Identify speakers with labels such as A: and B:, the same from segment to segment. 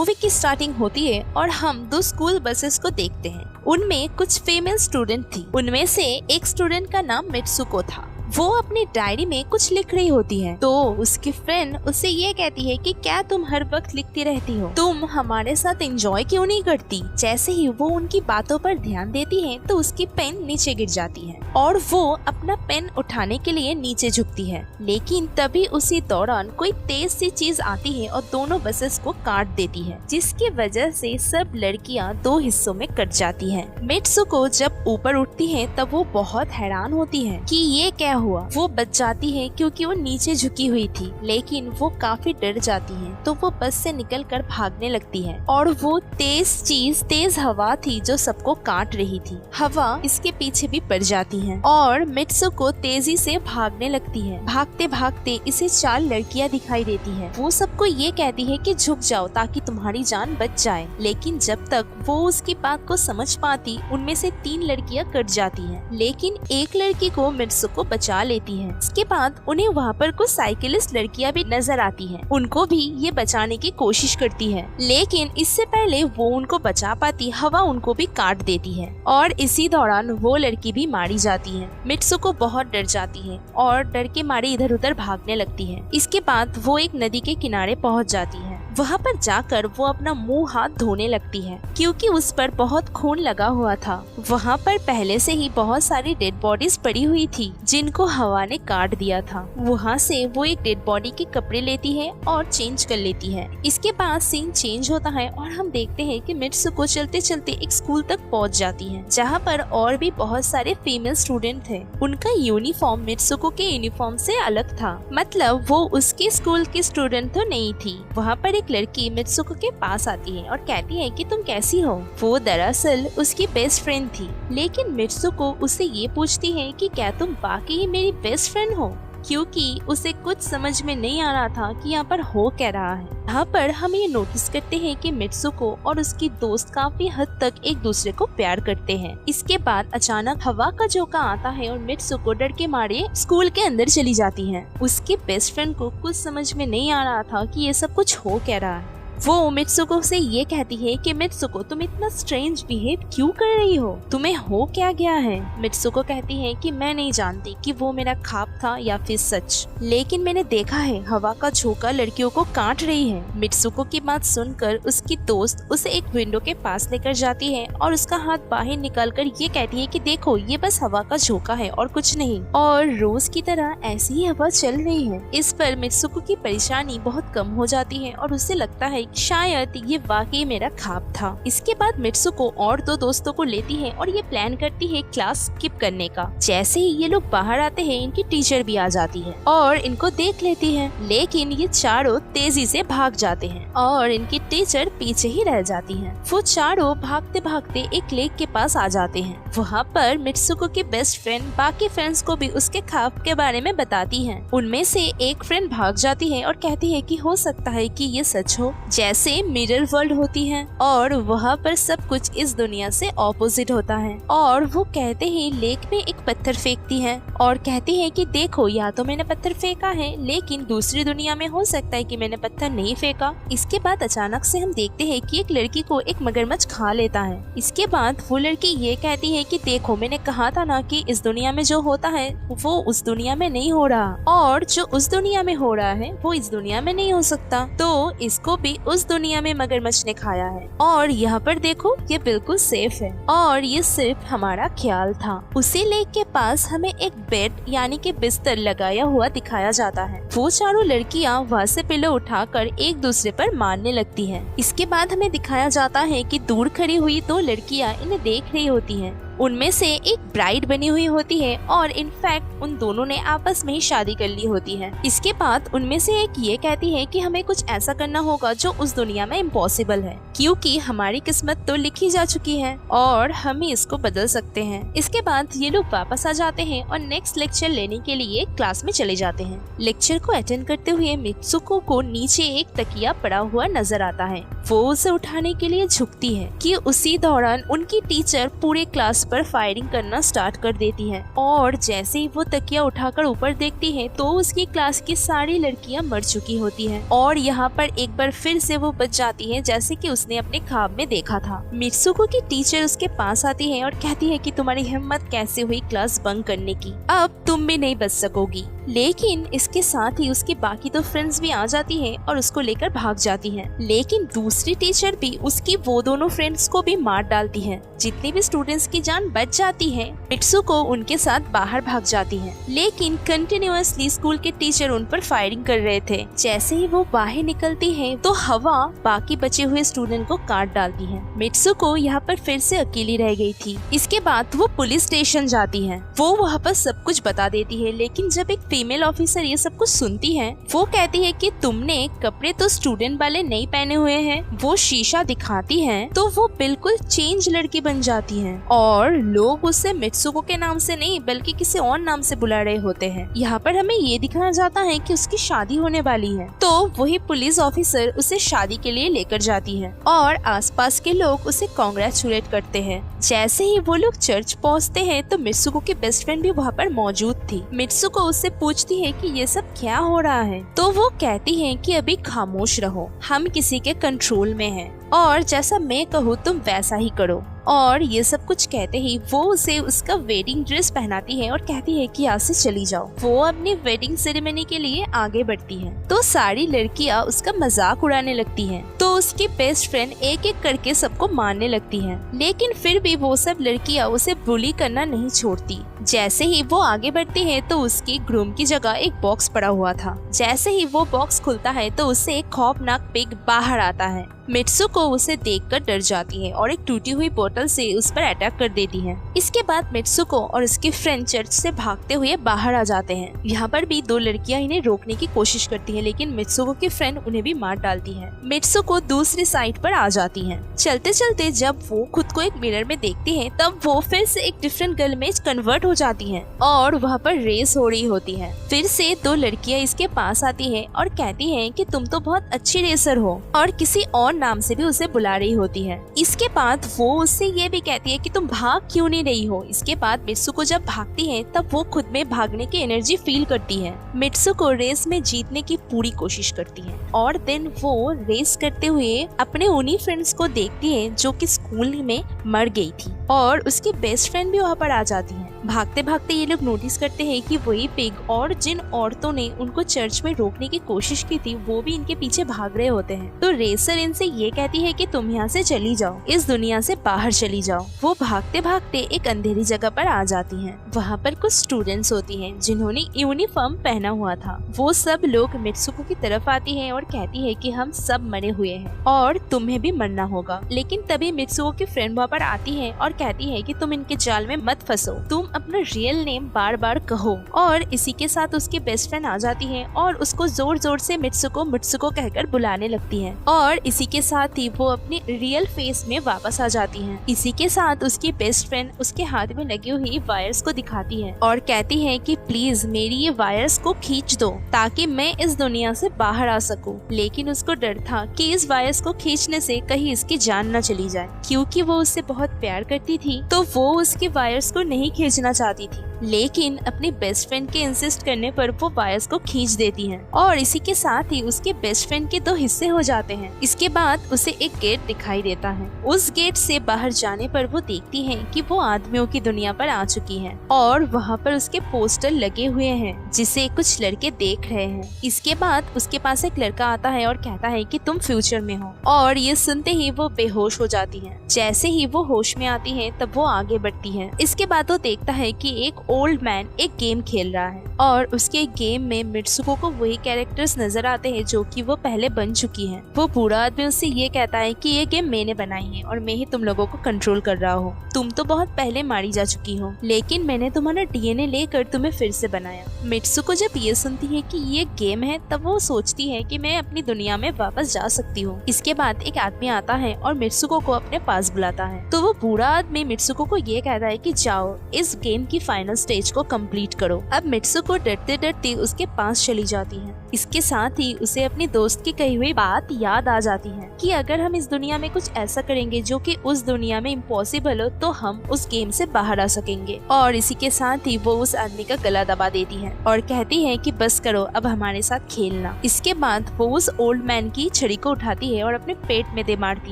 A: Movie की starting होती है और हम दो स्कूल बसेस को देखते हैं। उनमें कुछ फीमेल स्टूडेंट थी। उनमें से एक स्टूडेंट का नाम मित्सुको था। वो अपनी डायरी में कुछ लिख रही होती है तो उसकी फ्रेंड उससे ये कहती है कि क्या तुम हर वक्त लिखती रहती हो, तुम हमारे साथ एंजॉय क्यों नहीं करती। जैसे ही वो उनकी बातों पर ध्यान देती है तो उसकी पेन नीचे गिर जाती है और वो अपना पेन उठाने के लिए नीचे झुकती है, लेकिन तभी उसी दौरान कोई तेज सी चीज आती है और दोनों बसेस को काट देती है, जिसकी वजह से सब लड़कियां दो हिस्सों में कट जाती हैं। मित्सुको जब ऊपर उठती है तब वो बहुत हैरान होती है कि ये क्या हुआ। वो बच जाती है क्योंकि वो नीचे झुकी हुई थी, लेकिन वो काफी डर जाती है तो वो बस से निकलकर भागने लगती है और वो तेज हवा थी जो सबको काट रही थी। हवा इसके पीछे भी पड़ जाती है और मित्सुको तेजी से भागने लगती है। भागते भागते इसे 4 लड़कियां दिखाई देती है। वो सबको ये कहती है कि झुक जाओ ताकि तुम्हारी जान बच जाए, लेकिन जब तक वो उसकी बात को समझ पाती उनमें से 3 लड़कियां कट जाती हैं, लेकिन एक लड़की को मित्सुको बचा लेती है। इसके बाद उन्हें वहाँ पर कुछ साइकिलिस्ट लड़कियां भी नजर आती हैं। उनको भी ये बचाने की कोशिश करती है, लेकिन इससे पहले वो उनको बचा पाती हवा उनको भी काट देती है और इसी दौरान वो लड़की भी मारी जाती है। मित्सुको बहुत डर जाती है और डर के मारे इधर उधर भागने लगती है। इसके बाद वो एक नदी के किनारे पहुँच जाती है। वहाँ पर जाकर वो अपना मुंह हाथ धोने लगती है क्योंकि उस पर बहुत खून लगा हुआ था। वहाँ पर पहले से ही बहुत सारी डेड बॉडीज पड़ी हुई थी जिनको हवा ने काट दिया था। वहाँ से वो एक डेड बॉडी के कपड़े लेती है और चेंज कर लेती है। इसके बाद सीन चेंज होता है और हम देखते हैं कि मित्सुको चलते चलते एक स्कूल तक पहुँच जाती है जहाँ पर और भी बहुत सारे फीमेल स्टूडेंट थे। उनका यूनिफॉर्म मित्सुको के यूनिफॉर्म से अलग था, मतलब वो उसके स्कूल की स्टूडेंट तो नहीं थी। वहाँ पर एक लड़की मित्सुको के पास आती है और कहती है कि तुम कैसी हो। वो दरअसल उसकी बेस्ट फ्रेंड थी, लेकिन मित्सुको उससे ये पूछती है कि क्या तुम वाकई मेरी बेस्ट फ्रेंड हो, क्योंकि उसे कुछ समझ में नहीं आ रहा था कि यहाँ पर हो क्या रहा है। यहाँ पर हम ये नोटिस करते हैं कि मित्सुको और उसकी दोस्त काफी हद तक एक दूसरे को प्यार करते हैं। इसके बाद अचानक हवा का झोंका आता है और मित्सुको डर के मारे स्कूल के अंदर चली जाती है। उसके बेस्ट फ्रेंड को कुछ समझ में नहीं आ रहा था कि ये सब कुछ हो क्या रहा है। वो मित्सुको से ये कहती है कि मित्सुको तुम इतना स्ट्रेंज बिहेव क्यों कर रही हो, तुम्हें हो क्या गया है। मित्सुको कहती है कि मैं नहीं जानती कि वो मेरा ख्वाब था या फिर सच, लेकिन मैंने देखा है हवा का झोंका लड़कियों को काट रही है। मित्सुको की बात सुनकर उसकी दोस्त उसे एक विंडो के पास लेकर जाती है और उसका हाथ बाहर निकालकर ये कहती है कि देखो ये बस हवा का झोंका है और कुछ नहीं, और रोज की तरह ऐसी ही हवा चल रही है। इस पर मित्सुको की परेशानी बहुत कम हो जाती है और उसे लगता है शायद ये वाकई मेरा ख्वाब था। इसके बाद मित्सुको और 2 दोस्तों को लेती है और ये प्लान करती है क्लास स्किप करने का। जैसे ही ये लोग बाहर आते हैं इनकी टीचर भी आ जाती है और इनको देख लेती है, लेकिन ये चारों तेजी से भाग जाते हैं और इनकी टीचर पीछे ही रह जाती है। वो चारों भागते भागते एक लेक के पास आ जाते हैं। वहाँ पर मित्सुको की बेस्ट फ्रेंड बाकी फ्रेंड्स को भी उसके ख्वाब के बारे में बताती है। उनमें से एक फ्रेंड भाग जाती है और कहती है कि हो सकता है कि ये सच हो, जैसे मिरर वर्ल्ड होती है और वहाँ पर सब कुछ इस दुनिया से ऑपोजिट होता है। और वो कहते ही लेक में एक पत्थर फेंकती है और कहती है कि देखो या तो मैंने पत्थर फेंका है, लेकिन दूसरी दुनिया में हो सकता है कि मैंने पत्थर नहीं फेंका। इसके बाद अचानक से हम देखते हैं कि एक लड़की को एक मगरमच्छ खा लेता है। इसके बाद वो लड़की ये कहती है कि देखो मैंने कहा था ना कि इस दुनिया में जो होता है वो उस दुनिया में नहीं हो रहा, और जो उस दुनिया में हो रहा है वो इस दुनिया में नहीं हो सकता, तो इसको भी उस दुनिया में मगरमच्छ ने खाया है। और यहाँ पर देखो ये बिल्कुल सेफ है और ये सिर्फ हमारा ख्याल था। उसी लेक के पास हमें एक बेड यानी कि बिस्तर लगाया हुआ दिखाया जाता है। वो चारों लड़कियाँ वहाँ से पिलो उठाकर एक दूसरे पर मारने लगती हैं। इसके बाद हमें दिखाया जाता है कि दूर खड़ी हुई 2 लड़कियाँ इन्हें देख रही होती हैं। उनमें से एक ब्राइड बनी हुई होती है और इनफैक्ट उन दोनों ने आपस में ही शादी कर ली होती है। इसके बाद उनमें से एक ये कहती है कि हमें कुछ ऐसा करना होगा जो उस दुनिया में इम्पॉसिबल है, क्योंकि हमारी किस्मत तो लिखी जा चुकी है और हम ही इसको बदल सकते हैं। इसके बाद ये लोग वापस आ जाते हैं और नेक्स्ट लेक्चर लेने के लिए क्लास में चले जाते हैं। लेक्चर को अटेंड करते हुए मित्सुको को नीचे एक तकिया पड़ा हुआ नजर आता है। वो उसे उठाने के लिए झुकती है कि उसी दौरान उनकी टीचर पूरे क्लास पर फायरिंग करना स्टार्ट कर देती है और जैसे ही वो तकिया उठाकर ऊपर देखती है तो उसकी क्लास की सारी लड़कियां मर चुकी होती हैं और यहाँ पर एक बार फिर से वो बच जाती है जैसे कि उसने अपने ख्वाब में देखा था। मित्सुको की टीचर उसके पास आती है और कहती है कि तुम्हारी हिम्मत कैसे हुई क्लास बंक करने की, अब तुम भी नहीं बच सकोगी। लेकिन इसके साथ ही उसकी बाकी दो फ्रेंड्स भी आ जाती हैं और उसको लेकर भाग जाती हैं। लेकिन दूसरी टीचर भी उसकी वो दोनों फ्रेंड्स को भी मार डालती है। जितनी भी स्टूडेंट्स की जान बच जाती है, मित्सुको उनके साथ बाहर भाग जाती है। लेकिन कंटिन्यूअसली स्कूल के टीचर उन पर फायरिंग कर रहे थे। जैसे ही वो बाहर निकलती है तो हवा बाकी बचे हुए स्टूडेंट को काट डालती है। मित्सुको यहाँ पर फिर से अकेली रह गई थी। इसके बाद वो पुलिस स्टेशन जाती है। वो वहाँ पर सब कुछ बता देती है, लेकिन जब एक फीमेल ऑफिसर ये सब कुछ सुनती है, वो कहती है कि तुमने कपड़े तो स्टूडेंट वाले नहीं पहने हुए हैं। वो शीशा दिखाती है तो वो बिल्कुल चेंज लड़की बन जाती है और लोग उसे मित्सुको के नाम से नहीं बल्कि किसी और नाम से बुला रहे होते हैं। यहाँ पर हमें ये दिखाया जाता है कि उसकी शादी होने वाली है, तो वही पुलिस ऑफिसर उसे शादी के लिए लेकर जाती है और आसपास के लोग उसे कांग्रेचुलेट करते हैं। जैसे ही वो लोग चर्च पहुँचते हैं तो मित्सुको की बेस्ट फ्रेंड भी वहाँ पर मौजूद थी। मित्सुको उससे पूछती है कि ये सब क्या हो रहा है, तो वो कहती है कि अभी खामोश रहो, हम किसी के कंट्रोल में हैं और जैसा मैं कहूँ तुम वैसा ही करो। और ये सब कुछ कहते ही वो उसे उसका वेडिंग ड्रेस पहनाती है और कहती है कि आज से चली जाओ। वो अपनी वेडिंग सेरेमनी के लिए आगे बढ़ती है तो सारी लड़कियां उसका मजाक उड़ाने लगती हैं। तो उसकी बेस्ट फ्रेंड एक एक करके सबको मारने लगती है, लेकिन फिर भी वो सब लड़कियां उसे बुली करना नहीं छोड़ती। जैसे ही वो आगे बढ़ती है तो उसकी ग्रूम की जगह एक बॉक्स पड़ा हुआ था। जैसे ही वो बॉक्स खुलता है तो उससे एक खौफनाक पिग बाहर आता है। मित्सुको उसे देखकर डर जाती है और एक टूटी हुई बोतल से उस पर अटैक कर देती है। इसके बाद मित्सुको और उसके फ्रेंड चर्च से भागते हुए बाहर आ जाते हैं। यहाँ पर भी दो लड़कियां इन्हें रोकने की कोशिश करती हैं, लेकिन मित्सुको की फ्रेंड उन्हें भी मार डालती है। मित्सुको दूसरी साइड पर आ जाती है। चलते चलते जब वो खुद को एक मिरर में देखती है तब वो फिर से एक डिफरेंट गर्ल में कन्वर्ट हो जाती है और वहाँ पर रेस हो रही होती है। फिर से दो लड़कियां इसके पास आती है और कहती है कि तुम तो बहुत अच्छी रेसर हो और किसी और नाम से भी उसे बुला रही होती है। इसके बाद वो उससे ये भी कहती है कि तुम भाग क्यों नहीं रही हो। इसके बाद मित्सुको जब भागती है तब वो खुद में भागने की एनर्जी फील करती है। मित्सुको रेस में जीतने की पूरी कोशिश करती है और देन वो रेस करते हुए अपने उन्हीं फ्रेंड्स को देखती है जो कि स्कूल में मर गई थी और उसकी बेस्ट फ्रेंड भी वहाँ पर आ जाती है। भागते भागते ये लोग नोटिस करते हैं कि वही पिग और जिन औरतों ने उनको चर्च में रोकने की कोशिश की थी वो भी इनके पीछे भाग रहे होते हैं। तो रेसर इनसे ये कहती है कि तुम यहाँ से चली जाओ, इस दुनिया से बाहर चली जाओ। वो भागते भागते एक अंधेरी जगह पर आ जाती हैं। वहाँ पर कुछ स्टूडेंट्स होती हैं जिन्होंने यूनिफॉर्म पहना हुआ था। वो सब लोग मित्सुको की तरफ आती है और कहती है कि हम सब मरे हुए हैं और तुम्हें भी मरना होगा। लेकिन तभी मित्सुको की फ्रेंड वहाँ पर आती है और कहती है कि तुम इनके जाल में मत फंसो, तुम अपना रियल नेम बार बार कहो। और इसी के साथ उसकी बेस्ट फ्रेंड आ जाती है और उसको जोर जोर से मित्सुको कहकर बुलाने लगती है और इसी के साथ ही वो अपने रियल फेस में वापस आ जाती है। इसी के साथ उसकी बेस्ट फ्रेंड उसके हाथ में लगी हुई वायर्स को दिखाती है और कहती है कि प्लीज मेरी ये वायर्स को खींच दो ताकि मैं इस दुनिया से बाहर आ सकूं। लेकिन उसको डर था कि इस वायर्स को खींचने से कहीं इसकी जान न चली जाए। क्योंकि वो उससे बहुत प्यार करती थी तो वो उसके वायर्स को नहीं खींचना चाहती थी, लेकिन अपनी बेस्ट फ्रेंड के इंसिस्ट करने पर वो वायर्स को खींच देती है और इसी के साथ ही उसके बेस्ट फ्रेंड के दो हिस्से हो जाते हैं। इसके बाद उसे एक गेट दिखाई देता है। उस गेट से बाहर जाने पर वो देखती है कि वो आदमियों की दुनिया पर आ चुकी है और वहाँ पर उसके पोस्टर लगे हुए हैं जिसे कुछ लड़के देख रहे हैं। इसके बाद उसके पास एक लड़का आता है और कहता है कि तुम फ्यूचर में हो और ये सुनते ही वो बेहोश हो जाती है। जैसे ही वो होश में आती है तब वो आगे बढ़ती है। इसके बाद वो देखता है कि एक ओल्ड मैन एक गेम खेल रहा है और उसके गेम में मित्सुको को वही कैरेक्टर्स नजर आते हैं जो कि वो पहले बन चुकी है। वो पूरा आदमी उससे ये कहता है कि ये गेम मैंने बनाई है और मैं ही तुम लोगों को कंट्रोल कर रहा हूँ। तुम तो बहुत पहले मारी जा चुकी हो, लेकिन मैंने तुम्हारा डीएनए लेकर तुम्हें फिर से बनाया। मित्सुको जब ये सुनती है कि ये गेम है तब वो सोचती है कि मैं अपनी दुनिया में वापस जा सकती हूँ। इसके बाद एक आदमी आता है और मित्सुको को अपने पास बुलाता है। तो वो पूरा आदमी मित्सुको को ये कहता है कि जाओ इस गेम की फाइनल स्टेज को कंप्लीट करो। अब मित्सुको डरते डरते उसके पास चली जाती है इसके साथ ही उसे अपनी दोस्त की कही हुई बात याद आ जाती है कि अगर हम इस दुनिया में कुछ ऐसा करेंगे जो कि उस दुनिया में इम्पॉसिबल हो तो हम उस गेम से बाहर आ सकेंगे। और इसी के साथ ही वो उस आदमी का गला दबा देती है और कहती है कि बस करो, अब हमारे साथ खेलना। इसके बाद वो उस ओल्ड मैन की छड़ी को उठाती है और अपने पेट में दे मारती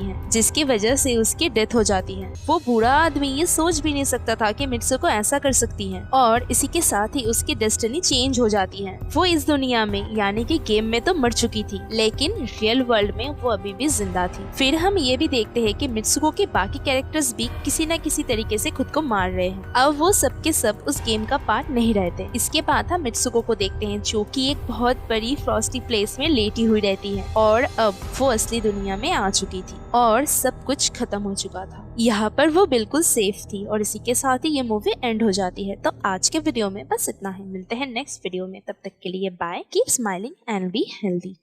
A: है, जिसकी वजह से उसकी डेथ हो जाती है। वो बूढ़ा आदमी ये सोच भी नहीं सकता था कि मित्सुको ऐसा कर सकती है और इसी के साथ ही उसकी डेस्टिनी चेंज हो जाती है। वो इस दुनिया में यानी कि गेम में तो मर चुकी थी, लेकिन रियल वर्ल्ड में वो अभी भी जिंदा थी। फिर हम ये भी देखते हैं कि मित्सुको के बाकी कैरेक्टर्स भी किसी न किसी तरीके से खुद को मार रहे हैं। अब वो सबके सब उस गेम का पार्ट नहीं रहते। इसके बाद हम मित्सुको को देखते हैं जो कि एक बहुत बड़ी फ्रॉस्टी प्लेस में लेटी हुई रहती है और अब वो असली दुनिया में आ चुकी थी और सब कुछ खत्म हो चुका था। यहाँ पर वो बिल्कुल सेफ थी और इसी के साथ ही ये मूवी एंड हो जाती है। तो आज के वीडियो में बस इतना ही। मिलते हैं नेक्स्ट वीडियो में, तब तक के लिए bye. Keep smiling and be healthy.